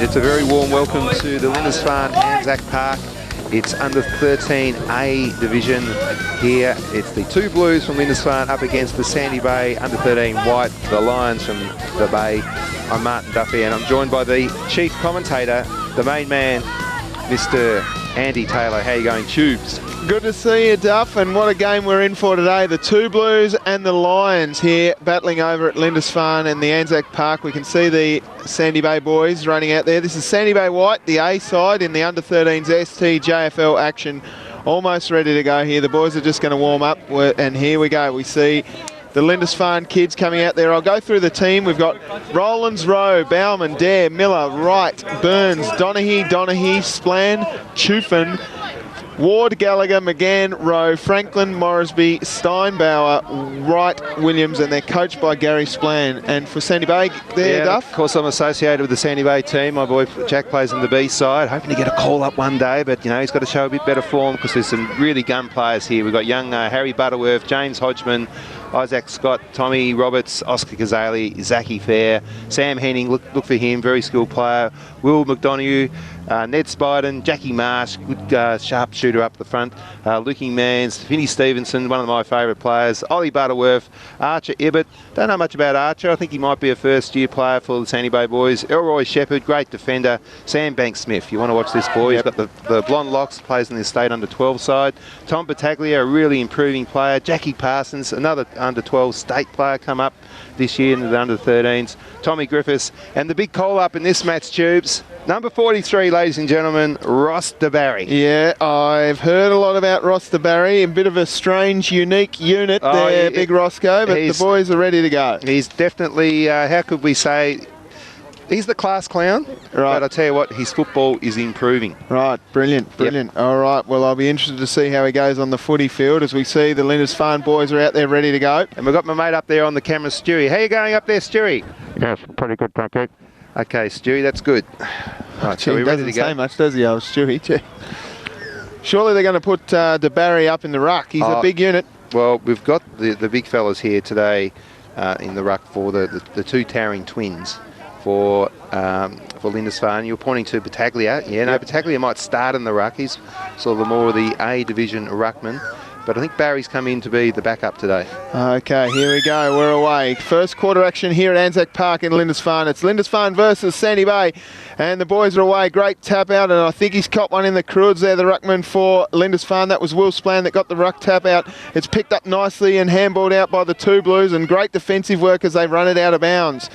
It's a very warm welcome to the Lindisfarne Anzac Park. It's under 13A division here. It's the two Blues from Lindisfarne up against the Sandy Bay under 13 White, the Lions from the Bay. I'm Martin Duffy and I'm joined by the chief commentator, the main man, Mr. Andy Taylor. How are you going, Tubes? Good to see you, Duff, and what a game we're in for today. The two Blues and the Lions here battling over at Lindisfarne and the Anzac Park. We can see the Sandy Bay boys running out there. This is Sandy Bay White, the A side in the under-13s ST JFL action. Almost ready to go here. The boys are just going to warm up, and here we go. We see the Lindisfarne kids coming out there. I'll go through the team. We've got Rollins, Rowe, Bauman, Dare, Miller, Wright, Burns, Donaghy, Splan, Chufin, Ward, Gallagher, McGann, Rowe, Franklin, Moresby, Steinbauer, Wright, Williams, and they're coached by Gary Splan. And for Sandy Bay there, Duff? Of course, I'm associated with the Sandy Bay team. My boy Jack plays on the B side, hoping to get a call up one day, but you know, he's got to show a bit better form because there's some really gun players here. We've got young Harry Butterworth, James Hodgman, Isaac Scott, Tommy Roberts, Oscar Kazali, Zachy Fair, Sam Henning, look for him, very skilled player, Will McDonough, Ned Spiden, Jackie Marsh, good sharp shooter up the front, Lukey Mans, Finney Stevenson, one of my favourite players, Ollie Butterworth, Archer Ibbett. Don't know much about Archer. I think he might be a first-year player for the Sandy Bay boys. Elroy Shepherd, great defender. Sam Banks-Smith, you want to watch this boy. He's got the blonde locks, plays in the state under-12 side. Tom Battaglia, a really improving player. Jackie Parsons, another under-12 state player, come up this year into the under-13s. Tommy Griffiths, and the big call-up in this match, Tubes, number 43, ladies and gentlemen, Ross DeBarry. Yeah, I've heard a lot about Ross DeBarry. A bit of a strange, unique unit there, Big Roscoe, but the boys are ready to go. He's definitely, how could we say, he's the class clown, right? But I tell you what, his football is improving. Right, brilliant. Yep. All right, well, I'll be interested to see how he goes on the footy field as we see the Lindisfarne boys are out there ready to go. And we've got my mate up there on the camera, Stewie. How are you going up there, Stewie? Yes, pretty good, thank you. Okay, Stewie, that's good. Right, so we're ready to go. Doesn't say much, does he, old Stewie? Gee. Surely they're going to put DeBarry up in the ruck. He's a big unit. Well, we've got the big fellas here today in the ruck for the two towering twins for Lindisfarne. You're pointing to Battaglia. Yeah, no, Battaglia might start in the ruck. He's sort of more the A division ruckman. But I think Barry's come in to be the backup today. Okay, here we go. We're away. First quarter action here at Anzac Park in Lindisfarne. It's Lindisfarne versus Sandy Bay. And the boys are away. Great tap out. And I think he's caught one in the croods there, the ruckman for Lindisfarne. That was Will Splan that got the ruck tap out. It's picked up nicely and handballed out by the two Blues. And great defensive work as they run it out of bounds.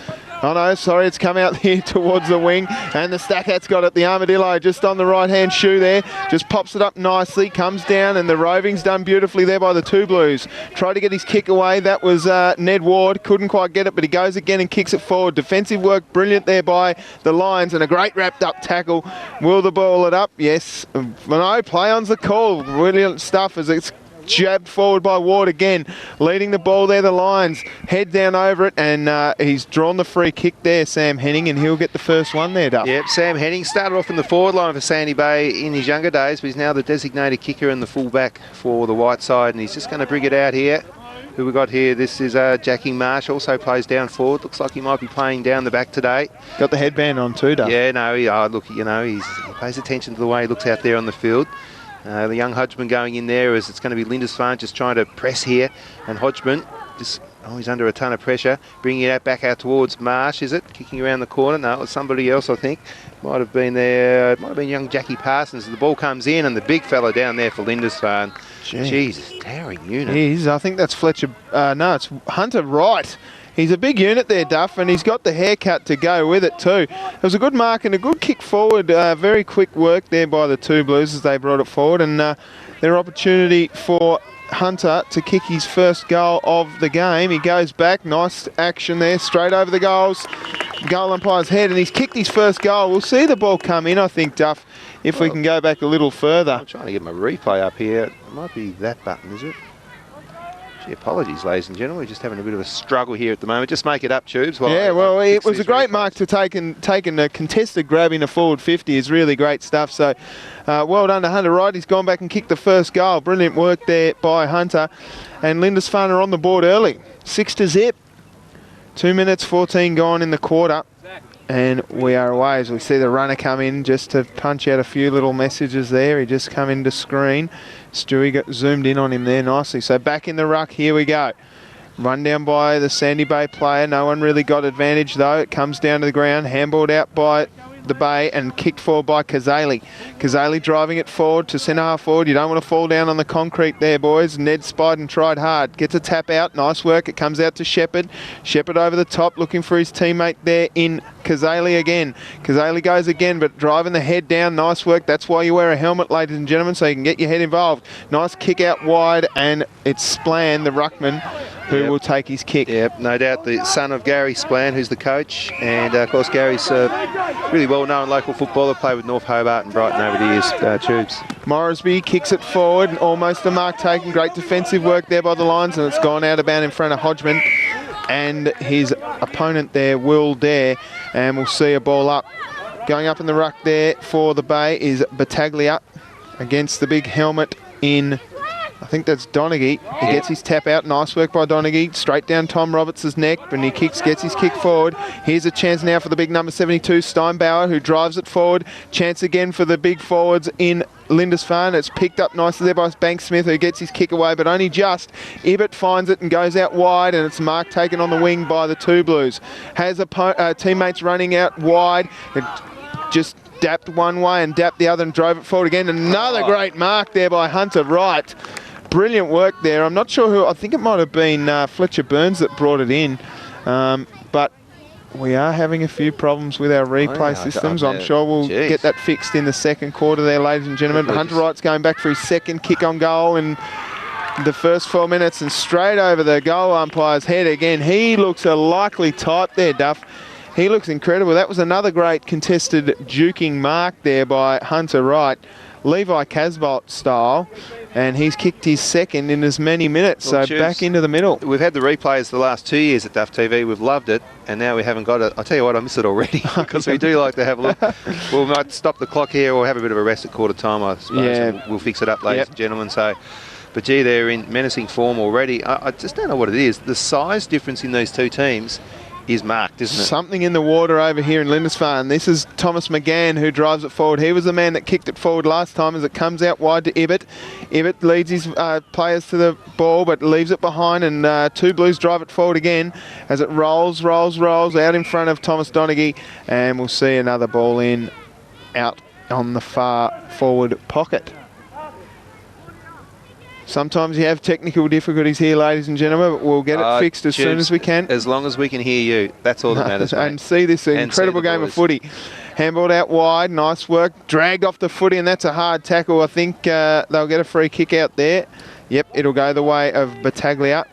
Oh no, sorry, it's come out here towards the wing, and the Stack Hat's got it, the Armadillo just on the right-hand shoe there, just pops it up nicely, comes down, and the Roving's done beautifully there by the two Blues. Tried to get his kick away, that was Ned Ward, couldn't quite get it, but he goes again and kicks it forward. Defensive work, brilliant there by the Lions, and a great wrapped-up tackle. Will the ball it up? Yes. No, play on's the call. Brilliant stuff as it's jabbed forward by Ward again, leading the ball there, the Lions head down over it, and he's drawn the free kick there, Sam Henning, and he'll get the first one there, Duff. Yep, Sam Henning started off in the forward line for Sandy Bay in his younger days, but he's now the designated kicker and the fullback for the White side, and he's just going to bring it out here. Who we got here? This is Jackie Marsh, also plays down forward. Looks like he might be playing down the back today. Got the headband on too, Duff. Yeah, no, look, you know, he pays attention to the way he looks out there on the field. The young Hodgman going in there as it's going to be Lindisfarne just trying to press here, and Hodgman just, he's under a ton of pressure, bringing it back out towards Marsh, is it? Kicking around the corner. No, it was somebody else, I think. Might have been there, might have been young Jackie Parsons. The ball comes in, and the big fella down there for Lindisfarne. Jesus, towering unit. I think that's Fletcher, no, it's Hunter Wright. He's a big unit there, Duff, and he's got the haircut to go with it too. It was a good mark and a good kick forward. Very quick work there by the two Blues as they brought it forward, and their opportunity for Hunter to kick his first goal of the game. He goes back, nice action there, straight over the goals. Goal umpire's head, and he's kicked his first goal. We'll see the ball come in, I think, Duff, if we can go back a little further. I'm trying to get my replay up here. It might be that button, is it? Gee, apologies, ladies and gentlemen. We're just having a bit of a struggle here at the moment. Just make it up, Tubes. Well, it was a great mark to taking a contested grab in a forward 50 is really great stuff. So, well done to Hunter Wright. He's gone back and kicked the first goal. Brilliant work there by Hunter. And Lindisfarne are on the board early. 6-0. 2 minutes 14 gone in the quarter. And we are away as we see the runner come in just to punch out a few little messages there. He just come into screen. Stewie got zoomed in on him there nicely. So back in the ruck, here we go. Run down by the Sandy Bay player. No one really got advantage though. It comes down to the ground. Handballed out by the Bay and kicked forward by Kazali. Kazali driving it forward to centre half forward. You don't want to fall down on the concrete there, boys. Ned spied and tried hard. Gets a tap out. Nice work. It comes out to Shepherd. Shepherd over the top looking for his teammate there in Kazali again. Kazali goes again, but driving the head down. Nice work. That's why you wear a helmet, ladies and gentlemen, so you can get your head involved. Nice kick out wide, and it's Splan, the ruckman, who will take his kick. Yep, no doubt the son of Gary Splan, who's the coach. And, of course, Gary's really well-known local footballer, played with North Hobart and Brighton over the years, Tubes. Moresby kicks it forward, almost a mark taken. Great defensive work there by the Lions, and it's gone out of bounds in front of Hodgman and his opponent there, Will Dare. And we'll see a ball up. Going up in the ruck there for the Bay is Battaglia against the big helmet in, I think that's Donaghy. He gets his tap out. Nice work by Donaghy. Straight down Tom Roberts' neck, and he gets his kick forward. Here's a chance now for the big number 72, Steinbauer, who drives it forward. Chance again for the big forwards in Lindisfarne. It's picked up nicely there by Banksmith, who gets his kick away, but only just. Ibbott finds it and goes out wide, and it's mark taken on the wing by the Two Blues. Has teammates running out wide. It just dapped one way and dapped the other and drove it forward again. Another great mark there by Hunter Wright. Brilliant work there. I'm not sure who, I think it might have been Fletcher Burns that brought it in. But we are having a few problems with our replay systems. I'm sure we'll get that fixed in the second quarter there, ladies and gentlemen. But Hunter Wright's going back for his second kick on goal in the first 4 minutes, and straight over the goal umpire's head again. He looks a likely type there, Duff. He looks incredible. That was another great contested juking mark there by Hunter Wright, Levi Casbolt style, and he's kicked his second in as many minutes, so back into the middle. We've had the replays the last 2 years at Duff TV. We've loved it, and now we haven't got it. I'll tell you what, I miss it already because we do like to have a look. We might stop the clock here or have a bit of a rest at quarter time, I suppose. Yeah. We'll fix it up, ladies and gentlemen. So, but gee, they're in menacing form already. I just don't know what it is. The size difference in these two teams is marked, isn't it? Something in the water over here in Lindisfarne. This is Thomas McGann who drives it forward. He was the man that kicked it forward last time as it comes out wide to Ibbott. Ibbott leads his players to the ball but leaves it behind, and Two Blues drive it forward again as it rolls out in front of Thomas Donaghy, and we'll see another ball in out on the far forward pocket. Sometimes you have technical difficulties here, ladies and gentlemen, but we'll get it fixed as soon as we can. As long as we can hear you, that's all that matters, mate. And see this incredible game of footy. Handballed out wide, nice work, dragged off the footy, and that's a hard tackle. I think they'll get a free kick out there. Yep, it'll go the way of Battaglia,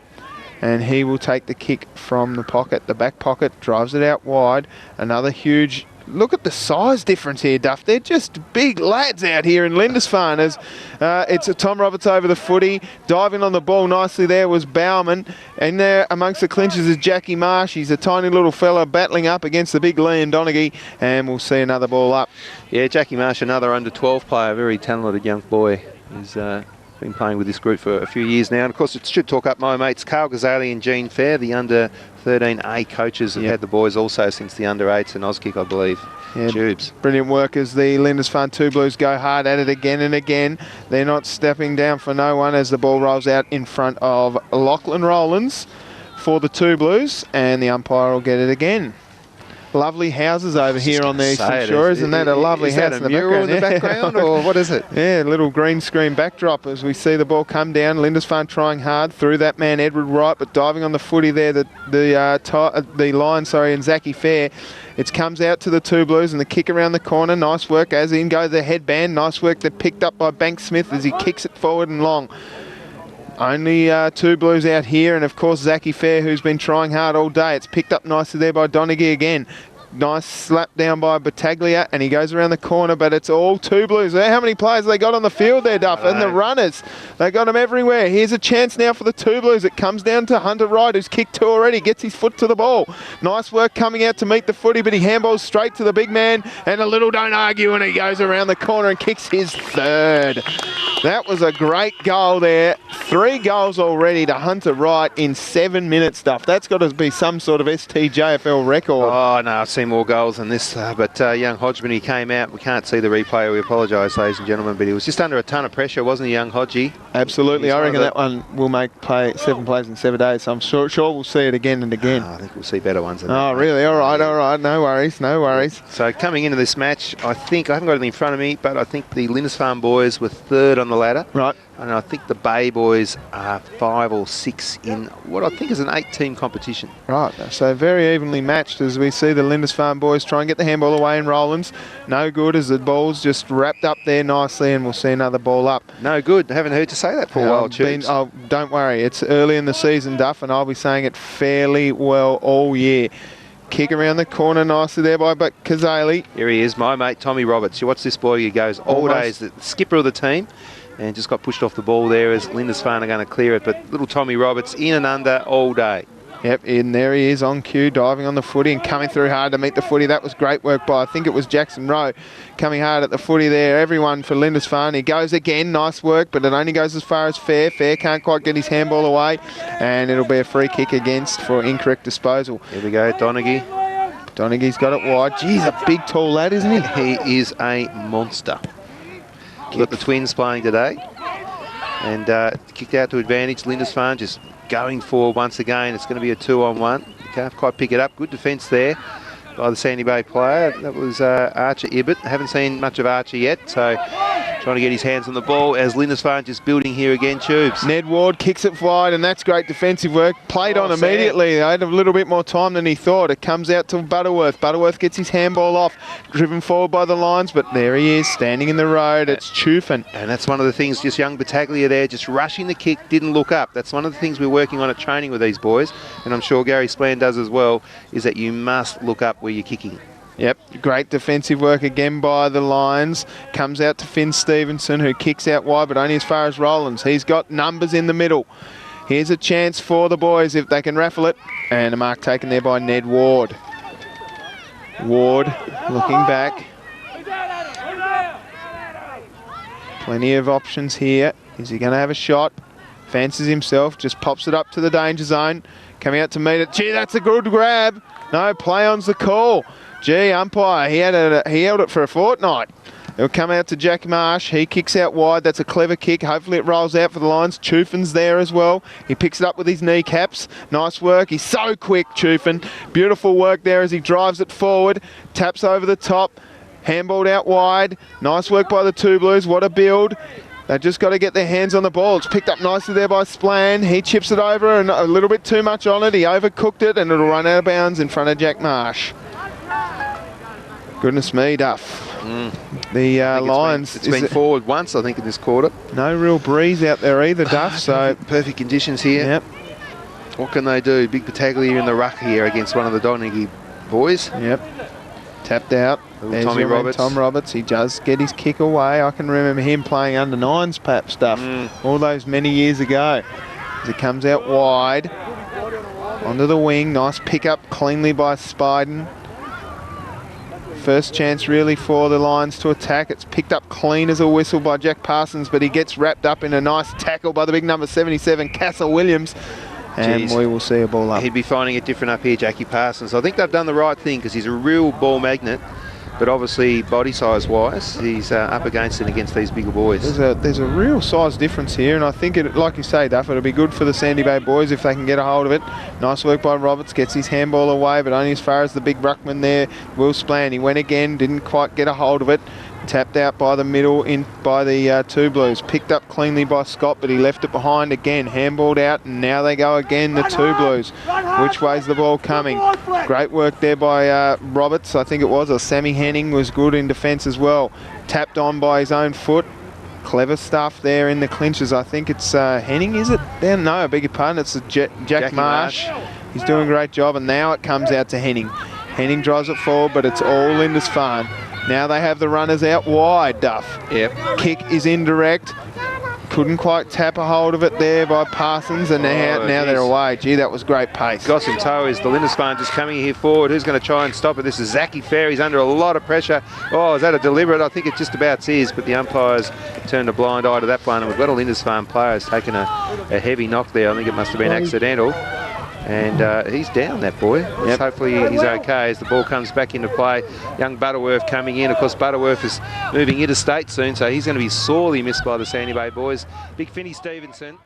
and he will take the kick from the pocket, the back pocket, drives it out wide. Another huge... Look at the size difference here, Duff. They're just big lads out here in Lindisfarne. As it's a Tom Roberts over the footy. Diving on the ball nicely there was Bauman. And there amongst the clinchers is Jackie Marsh. He's a tiny little fella battling up against the big Liam Donaghy. And we'll see another ball up. Yeah, Jackie Marsh, another under-12 player, very talented young boy. He's been playing with this group for a few years now. And, of course, it should talk up my mates Carl Ghazali and Gene Fair, the under-13A coaches have had the boys also since the under-8s and Auskick, I believe. Yeah, Tubes. Brilliant work as the Lindisfarne Two Blues go hard at it again and again. They're not stepping down for no one as the ball rolls out in front of Lachlan Rowlands for the Two Blues, and the umpire will get it again. Lovely houses over here on the Eastern Shore. Isn't that a lovely house in the background? In the background, or what is it? Yeah, a little green screen backdrop as we see the ball come down. Lindisfarne trying hard through that man, Edward Wright, but diving on the footy there, the line, and Zachy Fair. It comes out to the Two Blues and the kick around the corner. Nice work as in goes the headband. Nice work that picked up by Banksmith as he kicks it forward and long. Only Two Blues out here, and of course Zachy Fair, who's been trying hard all day. It's picked up nicely there by Donaghy again. Nice slap down by Battaglia, and he goes around the corner, but it's all Two Blues. How many players they got on the field there, Duff? And the runners, they got them everywhere. Here's a chance now for the Two Blues. It comes down to Hunter Wright, who's kicked two already, gets his foot to the ball. Nice work coming out to meet the footy, but he handballs straight to the big man, and a little don't argue, and he goes around the corner and kicks his third. That was a great goal there. 3 goals already to Hunter Wright in 7 minutes, Duff. That's got to be some sort of STJFL record. Oh, no, seen more goals than this, but young Hodgman, he came out. We can't see the replay. We apologise, ladies and gentlemen, but he was just under a ton of pressure, wasn't he, young Hodgie? Absolutely. I reckon that one will make 7 plays in 7 days, so I'm sure we'll see it again and again. I think we'll see better ones than that. Oh, really? All right. No worries. So coming into this match, I haven't got it in front of me, but I think the Lindisfarne boys were 3rd on the ladder. Right. And I think the Bay boys are 5 or 6 in what I think is an 8-team competition. Right, so very evenly matched as we see the Lindisfarne boys try and get the handball away in Rowlands. No good as the ball's just wrapped up there nicely, and we'll see another ball up. No good. I haven't heard you say that for a while, Tubes. Don't worry, it's early in the season, Duff, and I'll be saying it fairly well all year. Kick around the corner nicely there by Kazali. Here he is, my mate Tommy Roberts. You watch this boy, he goes all day as the skipper of the team, and just got pushed off the ball there as Lindisfarne are going to clear it. But little Tommy Roberts in and under all day. Yep, and there he is on cue, diving on the footy and coming through hard to meet the footy. That was great work by, I think it was Jackson Rowe, coming hard at the footy there. Everyone for Lindisfarne. He goes again, nice work, but it only goes as far as Fair. Fair can't quite get his handball away, and it'll be a free kick against for incorrect disposal. Here we go, Donaghy. Donaghy's got it wide. Geez, a big tall lad, isn't he? He is a monster. We've got the Twins playing today, and kicked out to advantage. Lindisfarne just going forward once again. It's going to be a 2-on-1. Can't quite pick it up. Good defence there by the Sandy Bay player. That was Archer Ibbett. Haven't seen much of Archer yet, so trying to get his hands on the ball as Lindisfarne just building here again, Tubes. Ned Ward kicks it wide, and that's great defensive work. Played on immediately. They had a little bit more time than he thought. It comes out to Butterworth. Butterworth gets his handball off, driven forward by the lines, but there he is, standing in the road. It's Chufin. And that's one of the things, just young Battaglia there, just rushing the kick, didn't look up. That's one of the things we're working on at training with these boys, and I'm sure Gary Splan does as well, is that you must look up where you're kicking. Yep, great defensive work again by the Lions. Comes out to Finn Stevenson, who kicks out wide, but only as far as Rowlands. He's got numbers in the middle. Here's a chance for the boys if they can raffle it. And a mark taken there by Ned Ward. Ward looking back. Plenty of options here. Is he going to have a shot? Fancies himself, just pops it up to the danger zone. Coming out to meet it. Gee, that's a good grab. No, play on's the call. Gee, umpire, he held it for a fortnight. It'll come out to Jack Marsh. He kicks out wide. That's a clever kick. Hopefully it rolls out for the Lions. Chufin's there as well. He picks it up with his kneecaps. Nice work. He's so quick, Chufin. Beautiful work there as he drives it forward. Taps over the top. Handballed out wide. Nice work by the Two Blues. What a build. They've just got to get their hands on the ball. It's picked up nicely there by Splan. He chips it over and a little bit too much on it. He overcooked it and it'll run out of bounds in front of Jack Marsh. Goodness me, Duff. The Lions... It's been forward once, I think, in this quarter. No real breeze out there either, Duff. So perfect conditions here. Yep. What can they do? Big Battaglia in the ruck here against one of the Donaghy boys. Yep. Tapped out. There's Tommy Roberts. Tom Roberts. He does get his kick away. I can remember him playing under nines, perhaps, Duff, all those many years ago. As he comes out wide, onto the wing. Nice pick up cleanly by Spiden. First chance really for the Lions to attack. It's picked up clean as a whistle by Jack Parsons, but he gets wrapped up in a nice tackle by the big number 77, Castle Williams. And we will see a ball up. He'd be finding it different up here, Jackie Parsons. I think they've done the right thing because he's a real ball magnet, but obviously body size wise, he's up against it against these bigger boys. There's a real size difference here, and I think, like you say, Duff, it'll be good for the Sandy Bay boys if they can get a hold of it. Nice work by Roberts, gets his handball away, but only as far as the big ruckman there, Will Splan. He went again, didn't quite get a hold of it. Tapped out by the middle by the Two Blues. Picked up cleanly by Scott, but he left it behind again. Handballed out, and now they go again, the Two Blues. Which way's the ball coming? Great work there by Roberts, I think it was, or Sammy Henning was good in defence as well. Tapped on by his own foot. Clever stuff there in the clinches. I think it's Henning, is it? No, I beg your pardon. It's Jack Marsh. He's doing a great job, and now it comes out to Henning. Henning drives it forward, but it's all Lindisfarne. Now they have the runners out wide, Duff. Yep. Kick is indirect. Couldn't quite tap a hold of it there by Parsons, and now they're away. Gee, that was great pace. Got some toe is the Lindisfarne just coming here forward. Who's going to try and stop it? This is Zachy Fair. He's under a lot of pressure. Oh, is that a deliberate? I think it just about is, but the umpires turned a blind eye to that one, and we've got a Lindisfarne player who's taken a heavy knock there. I think it must have been accidental. And he's down, that boy. Hopefully he's okay as the ball comes back into play. Young Butterworth coming in. Of course, Butterworth is moving interstate soon, so he's going to be sorely missed by the Sandy Bay boys. Big Finney Stevenson.